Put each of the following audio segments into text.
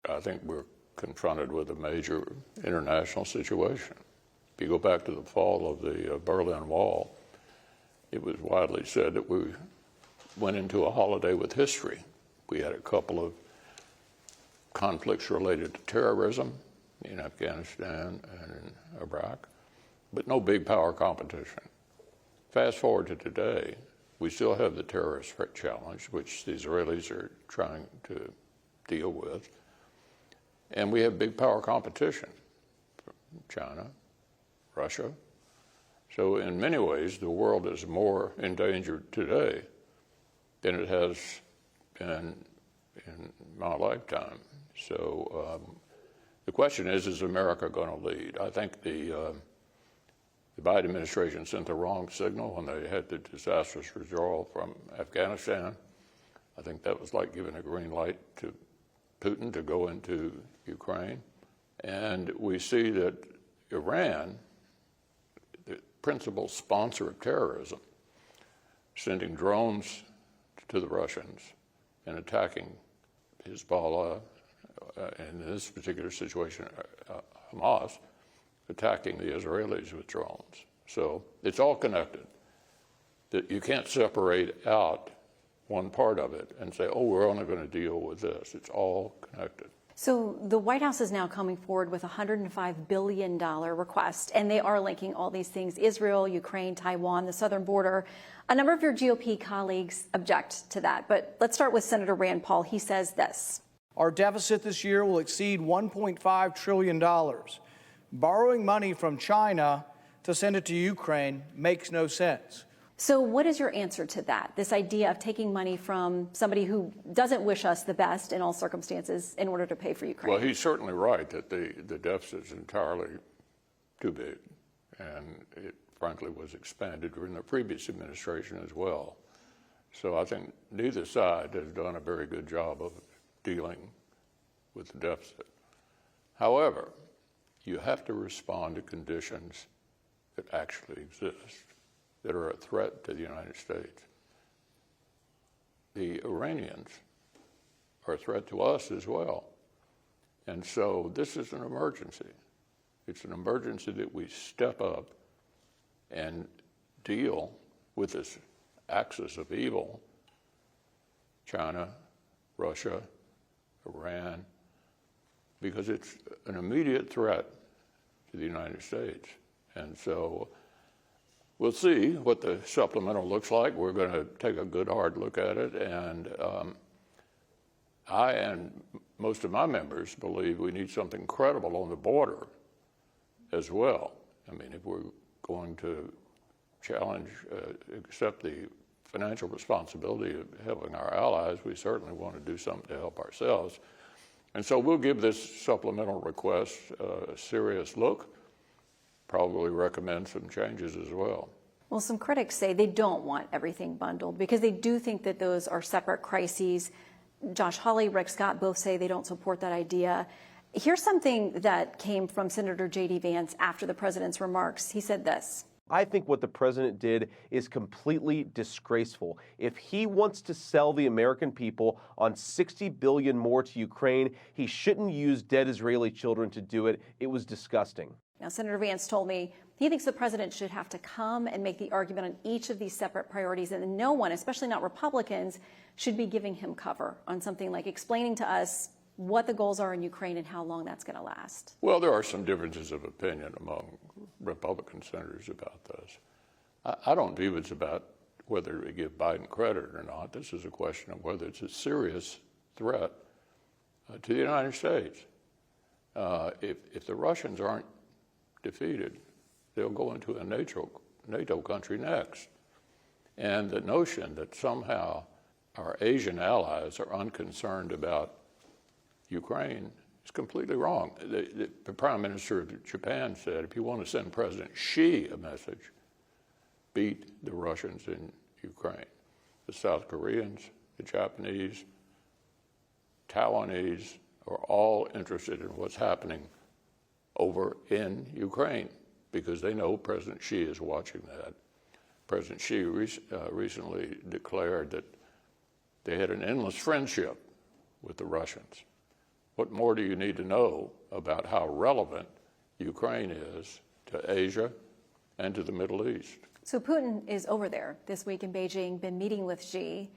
I think we're confronted with a major international situation. If you go back to the fall of the Berlin Wall, it was widely said that we went into a holiday with history. We had a couple of conflicts related to terrorism in Afghanistan and in Iraq, but no big power competition. Fast forward to today, we still have the terrorist threat challenge, which the Israelis are trying to deal with. And we have big power competition from China, Russia. So in many ways, the world is more endangered today than it has been in my lifetime. So the question is America going to lead? I think the Biden administration sent the wrong signal when they had the disastrous withdrawal from Afghanistan. I think that was like giving a green light to Putin to go into Ukraine. And we see that Iran, the principal sponsor of terrorism, sending drones to the Russians and attacking Hezbollah, in this particular situation, Hamas, attacking the Israelis with drones. So it's all connected. That you can't separate out one part of it and say, oh, we're only going to deal with this. It's all connected. So the White House is now coming forward with a $105 billion request, and they are linking all these things: Israel, Ukraine, Taiwan, the southern border. A number of your GOP colleagues object to that, but let's start with Senator Rand Paul. He says this: our deficit this year will exceed $1.5 trillion. Borrowing money from China to send it to Ukraine makes no sense. So what is your answer to that, this idea of taking money from somebody who doesn't wish us the best in all circumstances in order to pay for Ukraine? Well, he's certainly right that the deficit is entirely too big, and it frankly was expanded during the previous administration as well. So I think neither side has done a very good job of dealing with the deficit. However, you have to respond to conditions that actually exist, that are a threat to the United States. The Iranians are a threat to us as well. And so this is an emergency. It's an emergency that we step up and deal with this axis of evil: China, Russia, Iran, because it's an immediate threat to the United States. And so we'll see what the supplemental looks like. We're going to take a good hard look at it. And I and most of my members believe we need something credible on the border as well. I mean, if we're going to challenge, accept the financial responsibility of helping our allies, we certainly want to do something to help ourselves. And so we'll give this supplemental request a serious look, probably recommend some changes as well. Well, some critics say they don't want everything bundled because they do think that those are separate crises. Josh Hawley, Rick Scott both say they don't support that idea. Here's something that came from Senator J.D. Vance after the president's remarks. He said this: I think what the president did is completely disgraceful. If he wants to sell the American people on $60 billion more to Ukraine, he shouldn't use dead Israeli children to do it. It was disgusting. Now, Senator Vance told me he thinks the president should have to come and make the argument on each of these separate priorities, and no one, especially not Republicans, should be giving him cover on something like explaining to us what the goals are in Ukraine and how long that's going to last. Well, there are some differences of opinion among Republican senators about this. I don't view it's about whether to give Biden credit or not. This is a question of whether it's a serious threat to the United States. If the Russians aren't defeated, they'll go into a NATO country next. And the notion that somehow our Asian allies are unconcerned about Ukraine is completely wrong. The Prime Minister of Japan said, if you want to send President Xi a message, beat the Russians in Ukraine. The South Koreans, the Japanese, Taiwanese are all interested in what's happening over in Ukraine because they know President Xi is watching that. President Xi recently declared that they had an endless friendship with the Russians. What more do you need to know about how relevant Ukraine is to Asia and to the Middle East? So Putin is over there this week in Beijing, been meeting with Xi.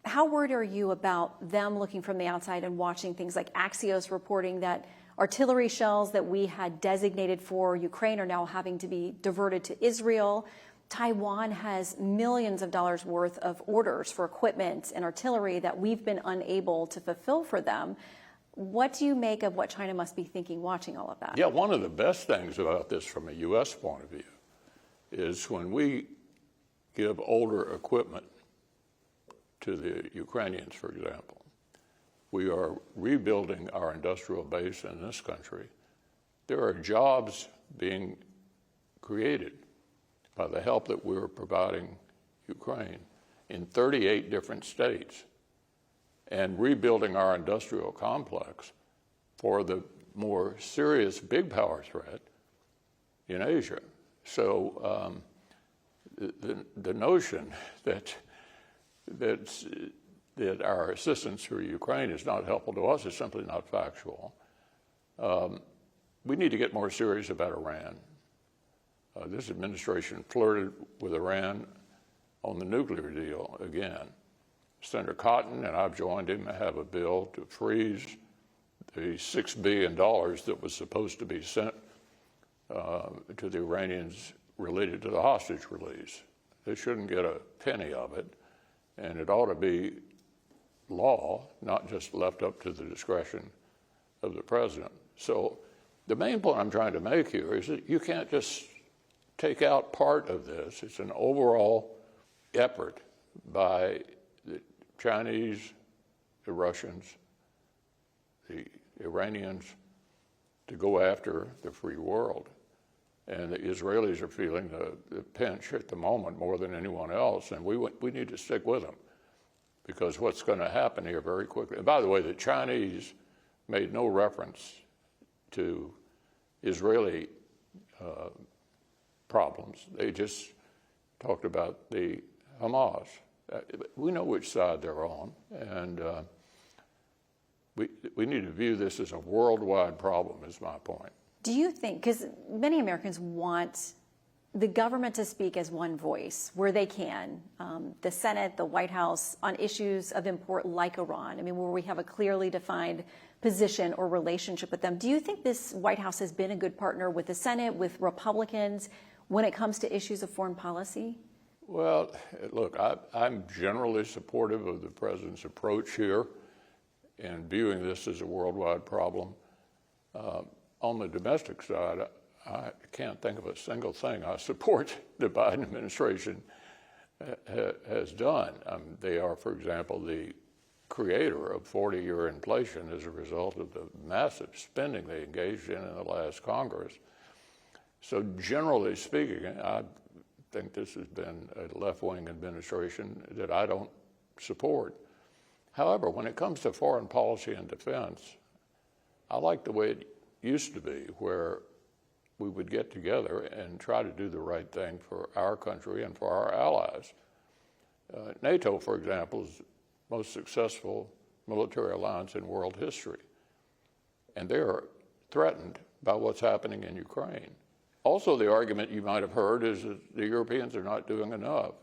How worried are you about them looking from the outside and watching things like Axios reporting that artillery shells that we had designated for Ukraine are now having to be diverted to Israel? Taiwan has millions of dollars worth of orders for equipment and artillery that we've been unable to fulfill for them. What do you make of what China must be thinking watching all of that? Yeah, one of the best things about this from a U.S. point of view is when we give older equipment to the Ukrainians, for example, we are rebuilding our industrial base in this country. There are jobs being created by the help that we're providing Ukraine in 38 different states, and rebuilding our industrial complex for the more serious big power threat in Asia. So the notion that our assistance for Ukraine is not helpful to us is simply not factual. We need to get more serious about Iran. This administration flirted with Iran on the nuclear deal again. Senator Cotton and I've joined him to have a bill to freeze the $6 billion that was supposed to be sent to the Iranians related to the hostage release. They shouldn't get a penny of it, and it ought to be law, not just left up to the discretion of the president. So the main point I'm trying to make here is that you can't just take out part of this. It's an overall effort by the Chinese, the Russians, the Iranians to go after the free world. And the Israelis are feeling the pinch at the moment more than anyone else, and we need to stick with them, because what's going to happen here very quickly. And by the way, the Chinese made no reference to Israeli problems. They just talked about the Hamas. We know which side they're on, and we need to view this as a worldwide problem, is my point. Do you think, because many Americans want the government to speak as one voice where they can, the Senate, the White House, on issues of import like Iran, I mean, where we have a clearly defined position or relationship with them. Do you think this White House has been a good partner with the Senate, with Republicans, when it comes to issues of foreign policy? Well, look, I'm generally supportive of the president's approach here in viewing this as a worldwide problem. On the domestic side, I can't think of a single thing I support the Biden administration has done. They are, for example, the creator of 40-year inflation as a result of the massive spending they engaged in the last Congress. So generally speaking, I think this has been a left-wing administration that I don't support. However, when it comes to foreign policy and defense, I like the way it used to be, where we would get together and try to do the right thing for our country and for our allies. NATO, for example, is the most successful military alliance in world history, and they are threatened by what's happening in Ukraine. Also, the argument you might have heard is that the Europeans are not doing enough.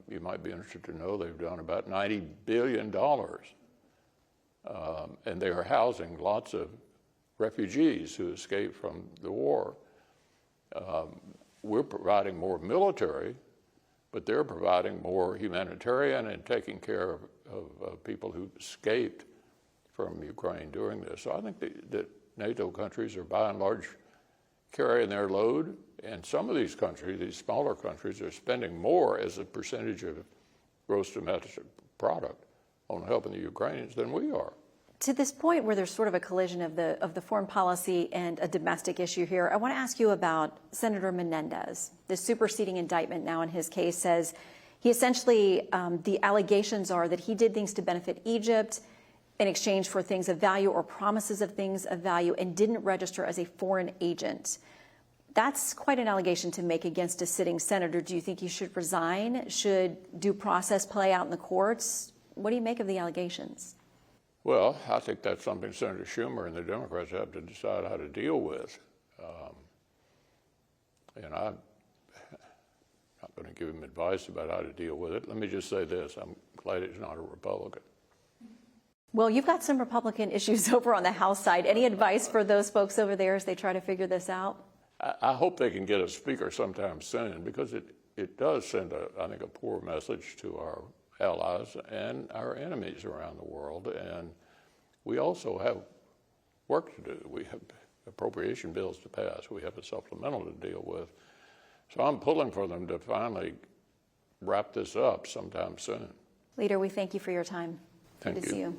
You might be interested to know they've done about $90 billion, and they are housing lots of refugees who escaped from the war. We're providing more military, but they're providing more humanitarian and taking care of people who escaped from Ukraine during this. So I think that NATO countries are by and large carrying their load, and some of these countries, these smaller countries, are spending more as a percentage of gross domestic product on helping the Ukrainians than we are. To this point where there's sort of a collision of the foreign policy and a domestic issue here, I want to ask you about Senator Menendez. The superseding indictment now in his case says he essentially, the allegations are that he did things to benefit Egypt in exchange for things of value or promises of things of value and didn't register as a foreign agent. That's quite an allegation to make against a sitting senator. Do you think he should resign? Should due process play out in the courts? What do you make of the allegations? Well, I think that's something Senator Schumer and the Democrats have to decide how to deal with. And I'm not going to give him advice about how to deal with it. Let me just say this. I'm glad he's not a Republican. Well, you've got some Republican issues over on the House side. Any advice for those folks over there as they try to figure this out? I hope they can get a speaker sometime soon, because it does send, I think, a poor message to our allies and our enemies around the world. And we also have work to do. We have appropriation bills to pass. We have a supplemental to deal with. So I'm pulling for them to finally wrap this up sometime soon. Leader, we thank you for your time. Thank Good to you. see you.